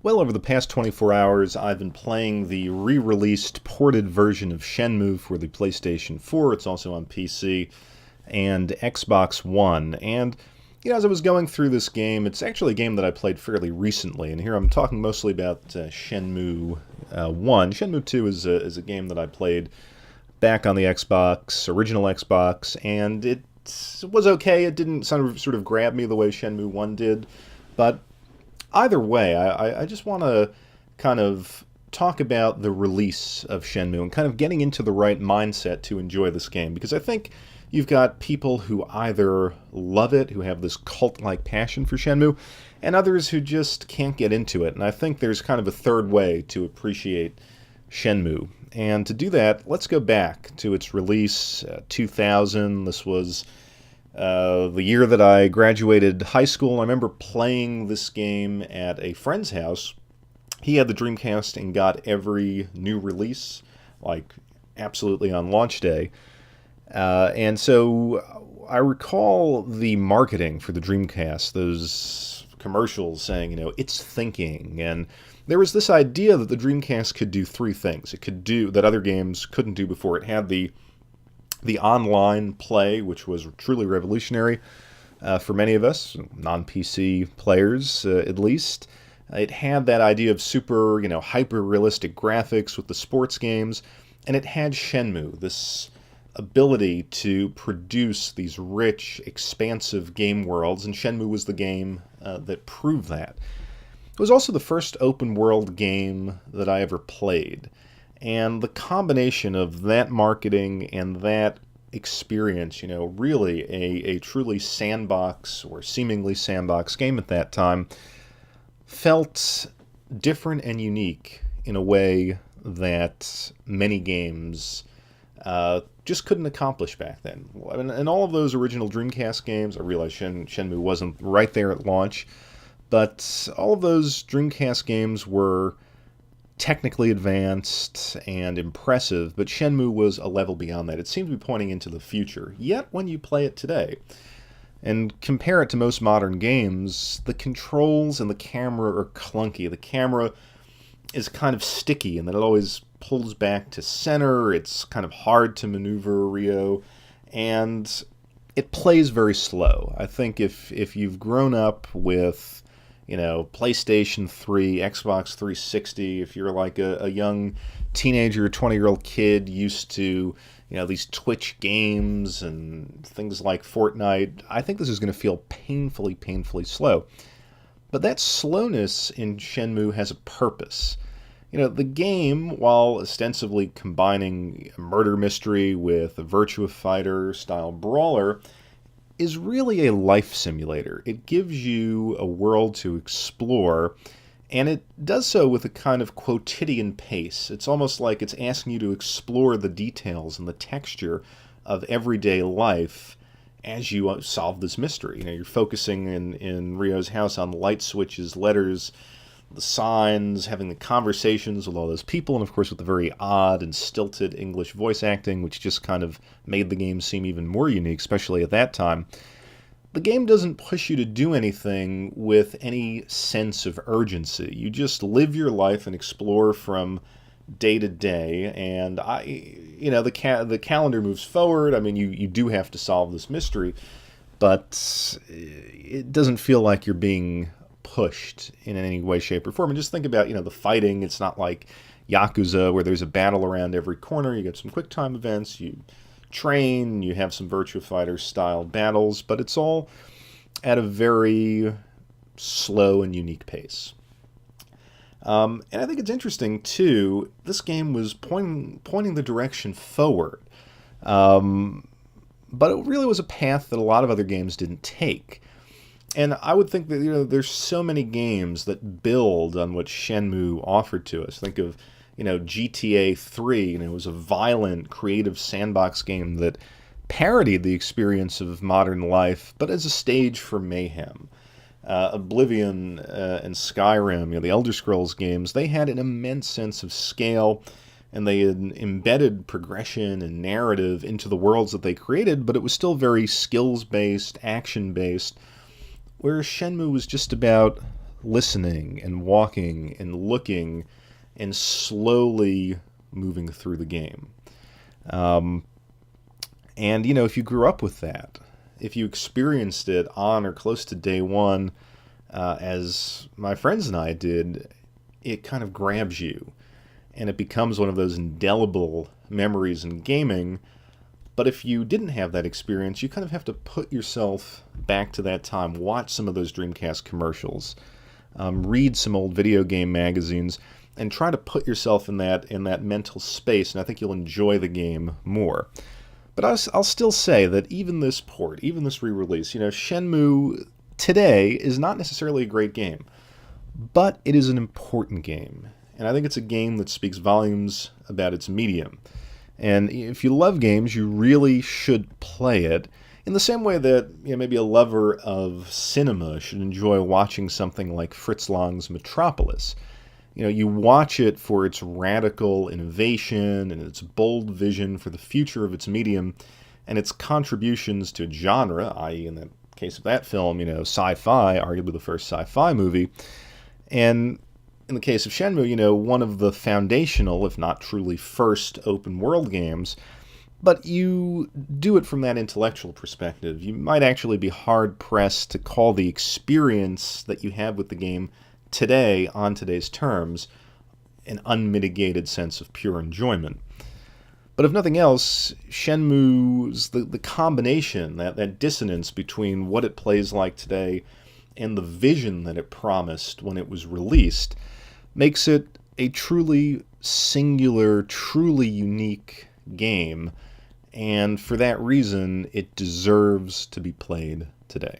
Well, over the past 24 hours, I've been playing the re-released ported version of Shenmue for the PlayStation 4. It's also on PC and Xbox One. And, as I was going through this game, it's actually a game that I played fairly recently. And here I'm talking mostly about Shenmue 1. Shenmue 2 is a game that I played back on the original Xbox, and it was okay. It didn't sort of grab me the way Shenmue 1 did, but either way, I just want to kind of talk about the release of Shenmue and kind of getting into the right mindset to enjoy this game, because I think you've got people who either love it, who have this cult-like passion for Shenmue, and others who just can't get into it. And I think there's kind of a third way to appreciate Shenmue. And to do that, let's go back to its release, 2000. This was the year that I graduated high school. I remember playing this game at a friend's house. He had the Dreamcast and got every new release, like absolutely on launch day. And so I recall the marketing for the Dreamcast, those commercials saying, it's thinking. And there was this idea that the Dreamcast could do three things. It could do that other games couldn't do before. It had the online play, which was truly revolutionary for many of us, non-PC players at least. It had that idea of super, hyper-realistic graphics with the sports games, and it had Shenmue, this ability to produce these rich, expansive game worlds, and Shenmue was the game that proved that. It was also the first open-world game that I ever played. And the combination of that marketing and that experience, really a truly sandbox or seemingly sandbox game at that time, felt different and unique in a way that many games just couldn't accomplish back then. And all of those original Dreamcast games, I realize Shenmue wasn't right there at launch, but all of those Dreamcast games were technically advanced and impressive, but Shenmue was a level beyond that. It seemed to be pointing into the future. Yet, when you play it today and compare it to most modern games, the controls and the camera are clunky. The camera is kind of sticky, and then it always pulls back to center. It's kind of hard to maneuver Rio, and it plays very slow. I think if you've grown up with PlayStation 3, Xbox 360, if you're like a young teenager, 20-year-old kid used to, these Twitch games and things like Fortnite, I think this is going to feel painfully, painfully slow. But that slowness in Shenmue has a purpose. The game, while ostensibly combining a murder mystery with a Virtua Fighter-style brawler, is really a life simulator. It gives you a world to explore, and it does so with a kind of quotidian pace. It's almost like it's asking you to explore the details and the texture of everyday life as you solve this mystery. You're focusing in Rio's house on light switches, letters, the signs, having the conversations with all those people, and of course with the very odd and stilted English voice acting, which just kind of made the game seem even more unique, especially at that time. The game doesn't push you to do anything with any sense of urgency. You just live your life and explore from day to day, and the calendar moves forward. I mean, you do have to solve this mystery, but it doesn't feel like you're being pushed in any way, shape, or form. And just think about, the fighting. It's not like Yakuza where there's a battle around every corner. You get some quick time events, you train, you have some Virtua Fighter style battles, but it's all at a very slow and unique pace. And I think it's interesting, too, this game was pointing the direction forward. But it really was a path that a lot of other games didn't take. And I would think that, there's so many games that build on what Shenmue offered to us. Think of, GTA 3, it was a violent, creative sandbox game that parodied the experience of modern life, but as a stage for mayhem. Oblivion and Skyrim, the Elder Scrolls games, they had an immense sense of scale, and they had embedded progression and narrative into the worlds that they created, but it was still very skills-based, action-based, whereas Shenmue was just about listening and walking and looking and slowly moving through the game. Um, and, if you grew up with that, if you experienced it on or close to day one, as my friends and I did, it kind of grabs you. And it becomes one of those indelible memories in gaming. But if you didn't have that experience, you kind of have to put yourself back to that time, watch some of those Dreamcast commercials, read some old video game magazines, and try to put yourself in that mental space, and I think you'll enjoy the game more. But I'll still say that even this port, even this re-release, Shenmue today is not necessarily a great game, but it is an important game. And I think it's a game that speaks volumes about its medium. And if you love games, you really should play it in the same way that maybe a lover of cinema should enjoy watching something like Fritz Lang's Metropolis. You watch it for its radical innovation and its bold vision for the future of its medium and its contributions to genre, i.e. in the case of that film, sci-fi, arguably the first sci-fi movie. And in the case of Shenmue, one of the foundational, if not truly first, open world games, but you do it from that intellectual perspective. You might actually be hard-pressed to call the experience that you have with the game today, on today's terms, an unmitigated sense of pure enjoyment. But if nothing else, Shenmue's, the combination, that dissonance between what it plays like today and the vision that it promised when it was released, makes it a truly singular, truly unique game, and for that reason, it deserves to be played today.